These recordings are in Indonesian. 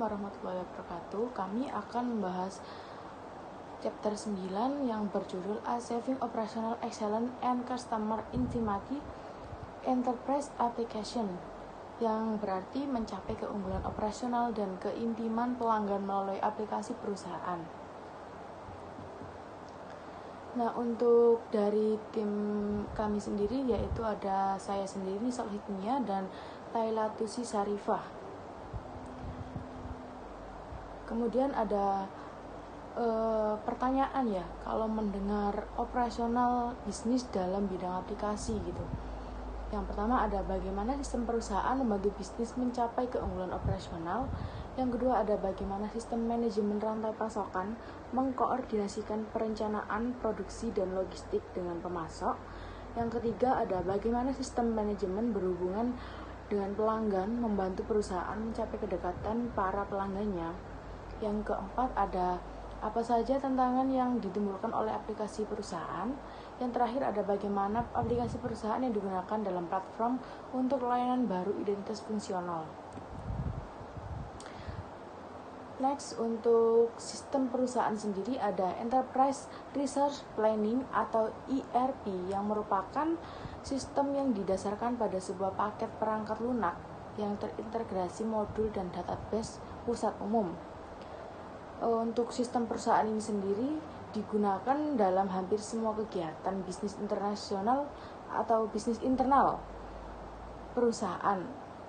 warahmatullahi wabarakatuh. Kami akan membahas chapter 9 yang berjudul Achieving Operational Excellence and Customer Intimacy Enterprise Application, yang berarti mencapai keunggulan operasional dan keintiman pelanggan melalui aplikasi perusahaan. Nah, untuk dari tim kami sendiri, yaitu ada saya sendiri, Nisal Hikmiyah, dan Laila Tusi Sarifah. Kemudian ada pertanyaan ya, kalau mendengar operasional bisnis dalam bidang aplikasi gitu. Yang pertama ada bagaimana sistem perusahaan membantu bisnis mencapai keunggulan operasional. Yang kedua ada bagaimana sistem manajemen rantai pasokan mengkoordinasikan perencanaan produksi dan logistik dengan pemasok. Yang ketiga ada bagaimana sistem manajemen berhubungan dengan pelanggan membantu perusahaan mencapai kedekatan para pelanggannya. Yang keempat ada apa saja tantangan yang ditimbulkan oleh aplikasi perusahaan. Yang terakhir ada bagaimana aplikasi perusahaan yang digunakan dalam platform untuk layanan baru identitas fungsional. Next, untuk sistem perusahaan sendiri ada Enterprise Resource Planning atau ERP, yang merupakan sistem yang didasarkan pada sebuah paket perangkat lunak yang terintegrasi modul dan database pusat umum. Untuk sistem perusahaan ini sendiri digunakan dalam hampir semua kegiatan bisnis internasional atau bisnis internal perusahaan.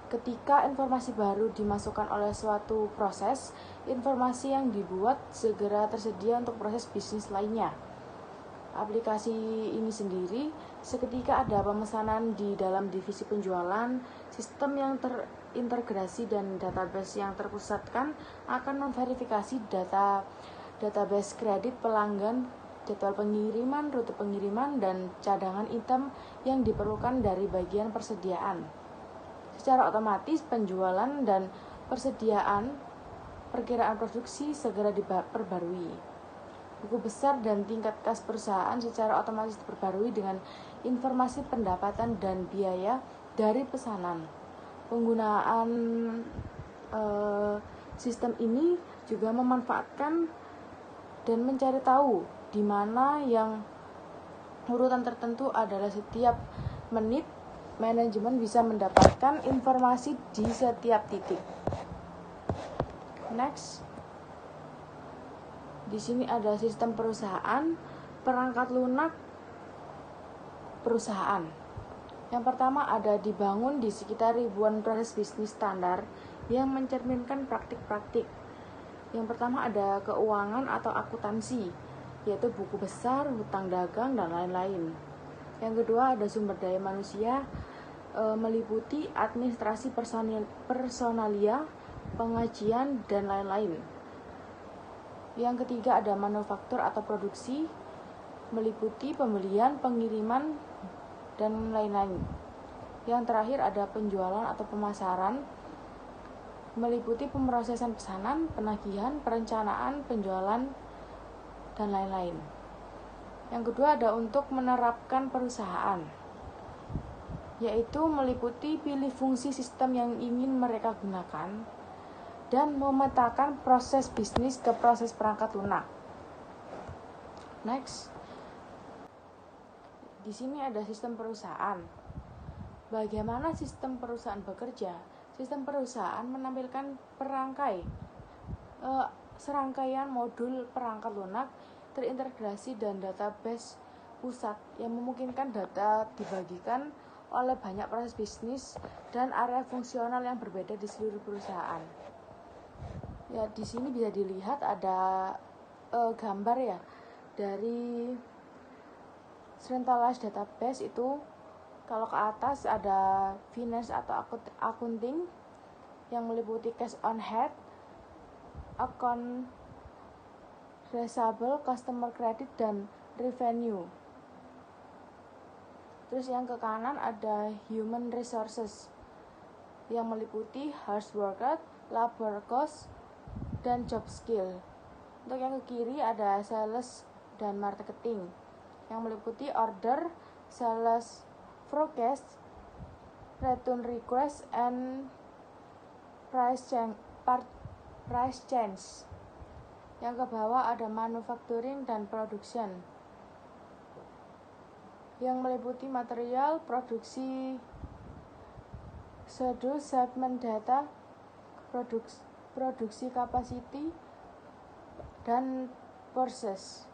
Ketika informasi baru dimasukkan oleh suatu proses, informasi yang dibuat segera tersedia untuk proses bisnis lainnya. Aplikasi ini sendiri seketika ada pemesanan di dalam divisi penjualan, sistem yang terintegrasi dan database yang terpusatkan akan memverifikasi database kredit pelanggan, jadwal pengiriman, rute pengiriman, dan cadangan item yang diperlukan dari bagian persediaan. Secara otomatis penjualan dan persediaan perkiraan produksi segera diperbarui. Buku besar dan tingkat kas perusahaan secara otomatis diperbarui dengan informasi pendapatan dan biaya dari pesanan. Penggunaan sistem ini juga memanfaatkan dan mencari tahu di mana yang urutan tertentu adalah setiap menit. Manajemen bisa mendapatkan informasi di setiap titik. Next, di sini ada sistem perusahaan, perangkat lunak perusahaan. Yang pertama ada dibangun di sekitar ribuan proses bisnis standar yang mencerminkan praktik-praktik. Yang pertama ada keuangan atau akuntansi, yaitu buku besar, hutang dagang, dan lain-lain. Yang kedua ada sumber daya manusia, meliputi administrasi personalia, pengajian, dan lain-lain. Yang ketiga ada manufaktur atau produksi, meliputi pembelian, pengiriman, dan lain-lain. Yang terakhir ada penjualan atau pemasaran, meliputi pemrosesan pesanan, penagihan, perencanaan, penjualan, dan lain-lain. Yang kedua ada untuk menerapkan perusahaan, yaitu meliputi pilih fungsi sistem yang ingin mereka gunakan dan memetakan proses bisnis ke proses perangkat lunak. Next, di sini ada sistem perusahaan. Bagaimana sistem perusahaan bekerja? Sistem perusahaan menampilkan serangkaian modul perangkat lunak terintegrasi dan database pusat yang memungkinkan data dibagikan oleh banyak proses bisnis dan area fungsional yang berbeda di seluruh perusahaan. Ya, di sini bisa dilihat ada gambar ya dari centralized database itu. Kalau ke atas ada finance atau accounting yang meliputi cash on hand, account receivable, customer credit, dan revenue. Terus yang ke kanan ada human resources yang meliputi hard worker, labor cost, dan job skill. Untuk yang ke kiri ada sales dan marketing yang meliputi order, sales forecast, return request, and price change. Yang ke bawah ada manufacturing dan production, yang meliputi material, produksi, schedule, shipment data, produksi capacity, dan process.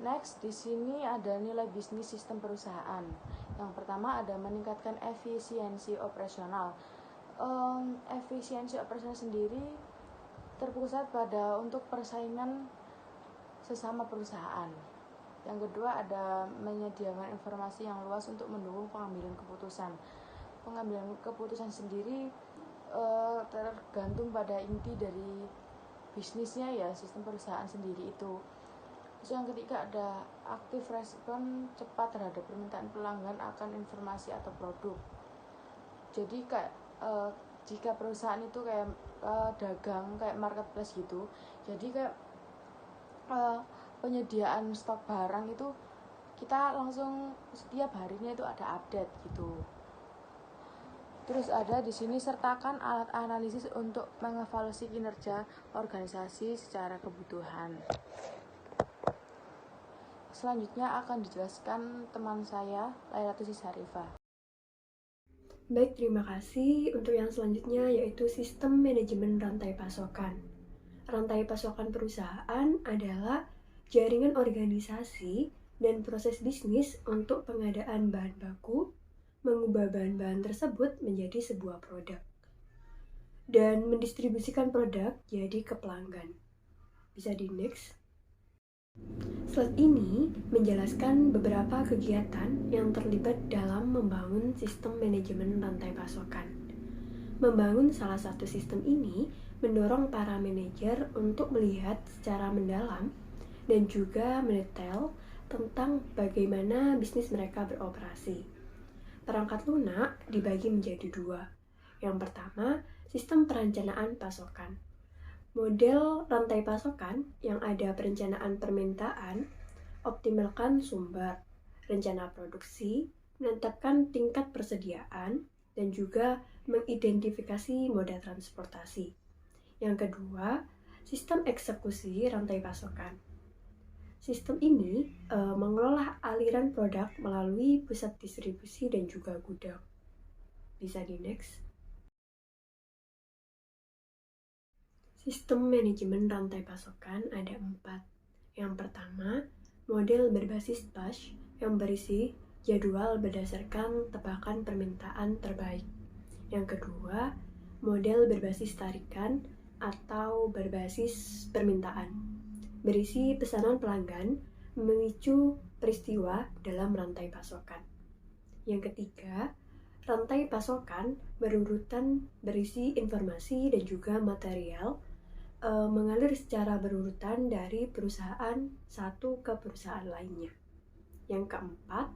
Next, di sini ada nilai bisnis sistem perusahaan. Yang pertama ada meningkatkan efisiensi operasional. Efisiensi operasional sendiri terpusat pada untuk persaingan sesama perusahaan. Yang kedua ada menyediakan informasi yang luas untuk mendukung pengambilan keputusan. Pengambilan keputusan sendiri tergantung pada inti dari bisnisnya ya, sistem perusahaan sendiri itu. Terus yang ketiga ada aktif respon cepat terhadap permintaan pelanggan akan informasi atau produk. Jadi kayak jika perusahaan itu kayak dagang kayak marketplace gitu, jadi kayak penyediaan stok barang itu kita langsung setiap harinya itu ada update gitu. Terus ada di sini sertakan alat analisis untuk mengevaluasi kinerja organisasi secara kebutuhan. Selanjutnya akan dijelaskan teman saya, Lailatul Syarifah. Baik, terima kasih. Untuk yang selanjutnya yaitu sistem manajemen rantai pasokan. Rantai pasokan perusahaan adalah jaringan organisasi dan proses bisnis untuk pengadaan bahan baku, mengubah bahan-bahan tersebut menjadi sebuah produk, dan mendistribusikan produk jadi ke pelanggan. Bisa di next. Slide ini menjelaskan beberapa kegiatan yang terlibat dalam membangun sistem manajemen rantai pasokan. Membangun salah satu sistem ini mendorong para manajer untuk melihat secara mendalam dan juga mendetail tentang bagaimana bisnis mereka beroperasi. Perangkat lunak dibagi menjadi dua. Yang pertama, sistem perencanaan pasokan. Model rantai pasokan yang ada perencanaan permintaan, optimalkan sumber, rencana produksi, menetapkan tingkat persediaan, dan juga mengidentifikasi moda transportasi. Yang kedua, sistem eksekusi rantai pasokan. Sistem ini mengelola aliran produk melalui pusat distribusi dan juga gudang. Bisa di next. Sistem manajemen rantai pasokan ada 4. Yang pertama, model berbasis batch yang berisi jadwal berdasarkan tebakan permintaan terbaik. Yang kedua, model berbasis tarikan atau berbasis permintaan, berisi pesanan pelanggan memicu peristiwa dalam rantai pasokan. Yang ketiga, rantai pasokan berurutan berisi informasi dan juga material mengalir secara berurutan dari perusahaan satu ke perusahaan lainnya. Yang keempat,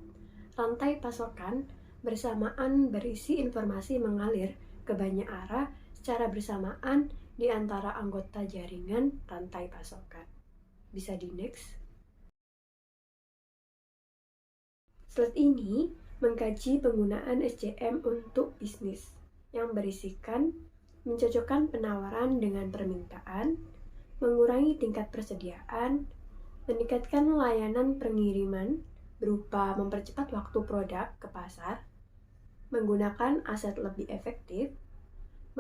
rantai pasokan bersamaan berisi informasi mengalir ke banyak arah secara bersamaan di antara anggota jaringan rantai pasokan. Bisa di next. Slide ini mengkaji penggunaan SCM untuk bisnis yang berisikan mencocokkan penawaran dengan permintaan, mengurangi tingkat persediaan, meningkatkan layanan pengiriman berupa mempercepat waktu produk ke pasar, menggunakan aset lebih efektif,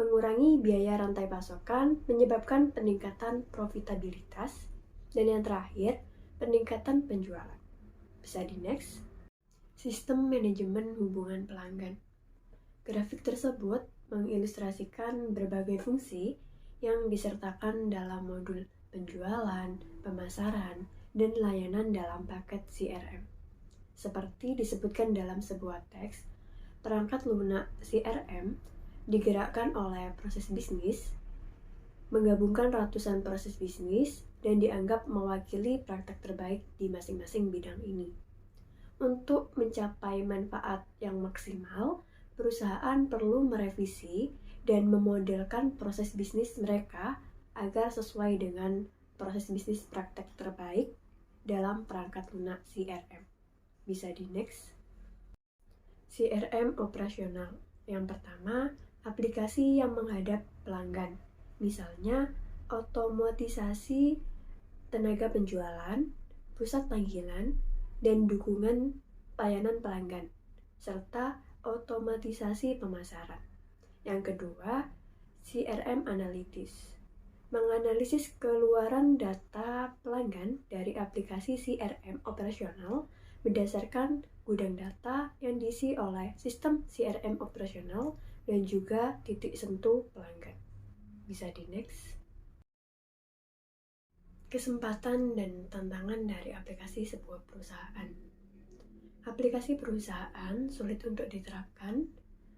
mengurangi biaya rantai pasokan menyebabkan peningkatan profitabilitas, dan yang terakhir, peningkatan penjualan. Bisa di next. Sistem manajemen hubungan pelanggan. Grafik tersebut mengilustrasikan berbagai fungsi yang disertakan dalam modul penjualan, pemasaran, dan layanan dalam paket CRM. Seperti disebutkan dalam sebuah teks, perangkat lunak CRM digerakkan oleh proses bisnis, menggabungkan ratusan proses bisnis, dan dianggap mewakili praktek terbaik di masing-masing bidang ini. Untuk mencapai manfaat yang maksimal, perusahaan perlu merevisi dan memodelkan proses bisnis mereka agar sesuai dengan proses bisnis praktek terbaik dalam perangkat lunak CRM. Bisa di next. CRM operasional. Yang pertama, aplikasi yang menghadap pelanggan. Misalnya, otomatisasi tenaga penjualan, pusat panggilan, dan dukungan layanan pelanggan, serta otomatisasi pemasaran. Yang kedua, CRM Analytics. Menganalisis keluaran data pelanggan dari aplikasi CRM operasional berdasarkan gudang data yang diisi oleh sistem CRM operasional dan juga titik sentuh pelanggan. Bisa di next. Kesempatan dan tantangan dari aplikasi sebuah perusahaan. Aplikasi perusahaan sulit untuk diterapkan.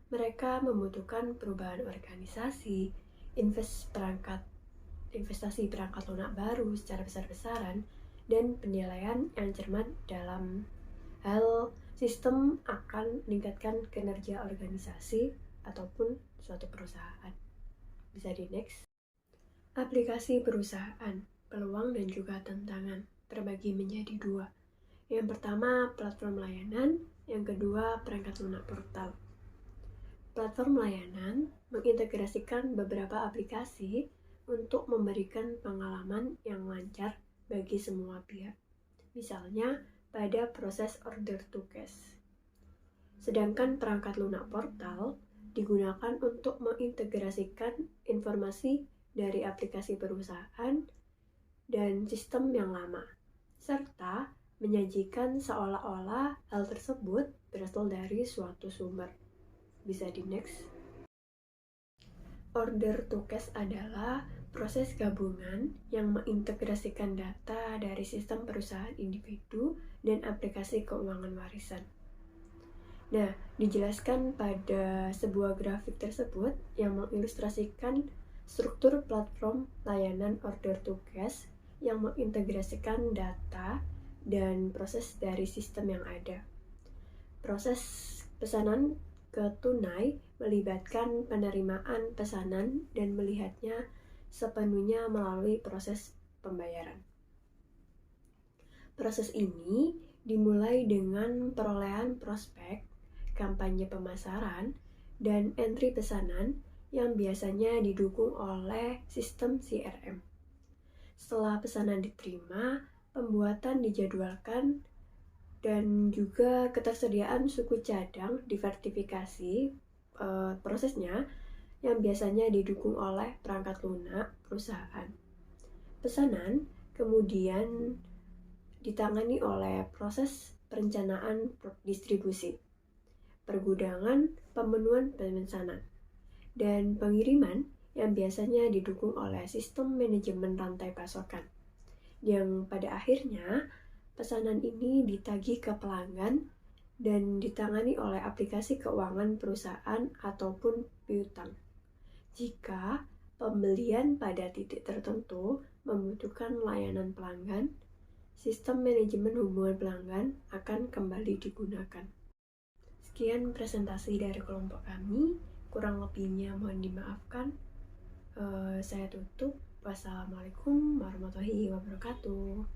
Mereka membutuhkan perubahan organisasi, investasi perangkat lunak baru secara besar-besaran, dan penilaian yang cermat dalam hal sistem akan meningkatkan kinerja organisasi ataupun suatu perusahaan. Bisa di next. Aplikasi perusahaan, peluang dan juga tantangan terbagi menjadi dua. Yang pertama, platform layanan. Yang kedua, perangkat lunak portal. Platform layanan mengintegrasikan beberapa aplikasi untuk memberikan pengalaman yang lancar bagi semua pihak. Misalnya, pada proses order to cash. Sedangkan perangkat lunak portal digunakan untuk mengintegrasikan informasi dari aplikasi perusahaan dan sistem yang lama, serta menyajikan seolah-olah hal tersebut berasal dari suatu sumber. Bisa di next. Order to cash adalah proses gabungan yang mengintegrasikan data dari sistem perusahaan individu dan aplikasi keuangan warisan. Nah, dijelaskan pada sebuah grafik tersebut yang mengilustrasikan struktur platform layanan order to cash yang mengintegrasikan data dan proses dari sistem yang ada. Proses pesanan ke tunai melibatkan penerimaan pesanan dan melihatnya sepenuhnya melalui proses pembayaran. Proses ini dimulai dengan perolehan prospek, kampanye pemasaran, dan entry pesanan yang biasanya didukung oleh sistem CRM. Setelah pesanan diterima, pembuatan dijadwalkan dan juga ketersediaan suku cadang diversifikasi prosesnya yang biasanya didukung oleh perangkat lunak perusahaan. Pesanan kemudian ditangani oleh proses perencanaan distribusi, pergudangan, pemenuhan pemesanan, dan pengiriman yang biasanya didukung oleh sistem manajemen rantai pasokan, yang pada akhirnya pesanan ini ditagih ke pelanggan dan ditangani oleh aplikasi keuangan perusahaan ataupun piutang. Jika pembelian pada titik tertentu membutuhkan layanan pelanggan, sistem manajemen hubungan pelanggan akan kembali digunakan. Sekian presentasi dari kelompok kami, kurang lebihnya mohon dimaafkan. Saya tutup. Wassalamualaikum warahmatullahi wabarakatuh.